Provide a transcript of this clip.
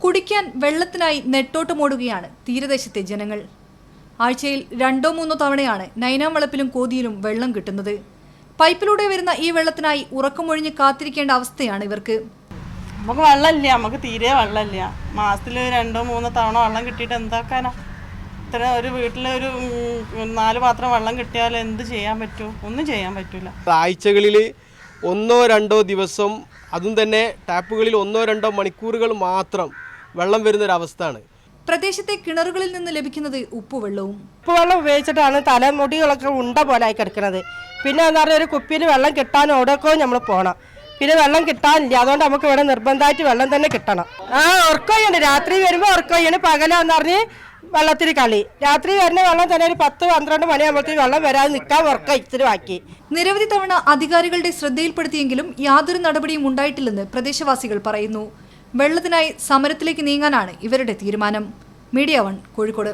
കുടിക്കാൻ വെള്ളത്തിനായി നെട്ടോട്ടമോടുകയാണ് തീരദേശത്തെ ജനങ്ങൾ. ആഴ്ചയിൽ 2-3 തവണയാണ് നൈനാംവളപ്പിലും കോതിയിലും വെള്ളം കിട്ടുന്നത്. പൈപ്പിലൂടെ വരുന്ന ഈ വെള്ളത്തിനായി ഉറക്കമൊഴിഞ്ഞ് കാത്തിരിക്കേണ്ട അവസ്ഥയാണ് ഇവർക്ക്. നമുക്ക് വെള്ളമില്ല, നമുക്ക് തീരെ വെള്ളമില്ല. മാസത്തിൽ 2-3 തവണ വെള്ളം കിട്ടിയിട്ട് എന്താക്കാനാ? ഇത്ര ഒരു വീട്ടിൽ ഒരു 4 പാത്രം വെള്ളം കിട്ടിയാൽ എന്ത് ചെയ്യാൻ പറ്റും? ഒന്നും ചെയ്യാൻ പറ്റില്ല. ആഴ്ചകളിൽ 1-2 ദിവസം, അതും തന്നെ ടാപ്പുകളിൽ 1-2 മണിക്കൂറുകൾ മാത്രം വെള്ളം വരുന്നൊരവസ്ഥയാണ്. പ്രദേശത്തെ കിണറുകളിൽ നിന്ന് ലഭിക്കുന്നത് ഉപ്പുവെള്ളവും. ഉപ്പുവെള്ളം ഉപയോഗിച്ചിട്ടാണ് തലമുടികളൊക്കെ ഉണ്ട പോലായി കിടക്കുന്നത്. പിന്നെ എന്താ പറയുക, ഒരു കുപ്പിയിൽ വെള്ളം കിട്ടാൻ എവിടെയൊക്കെ നമ്മൾ പോകണം. പിന്നെ വെള്ളം കിട്ടാനില്ല, അതുകൊണ്ട് നമുക്ക് ഇവിടെ നിർബന്ധമായിട്ട് വെള്ളം തന്നെ കിട്ടണം. ഉറക്കമുണ്ട്, രാത്രി വരുമ്പോൾ ഉറക്കമാണ്. പകലാന്ന് പറഞ്ഞ് വെള്ളത്തിൽ കളി. രാത്രി വരുന്ന വെള്ളം തന്നെ ഒരു 10-12 മണിയാകുമ്പോഴത്തേക്ക് വെള്ളം വരാതെ നിൽക്കാൻ ഉറക്കം ഇത്തിരി ബാക്കി. നിരവധി തവണ അധികാരികളുടെ ശ്രദ്ധയിൽപ്പെടുത്തിയെങ്കിലും യാതൊരു നടപടിയും ഉണ്ടായിട്ടില്ലെന്ന് പ്രദേശവാസികൾ പറയുന്നു. വെള്ളത്തിനായി സമരത്തിലേക്ക് നീങ്ങാനാണ് ഇവരുടെ തീരുമാനം. മീഡിയ 1 കോഴിക്കോട്.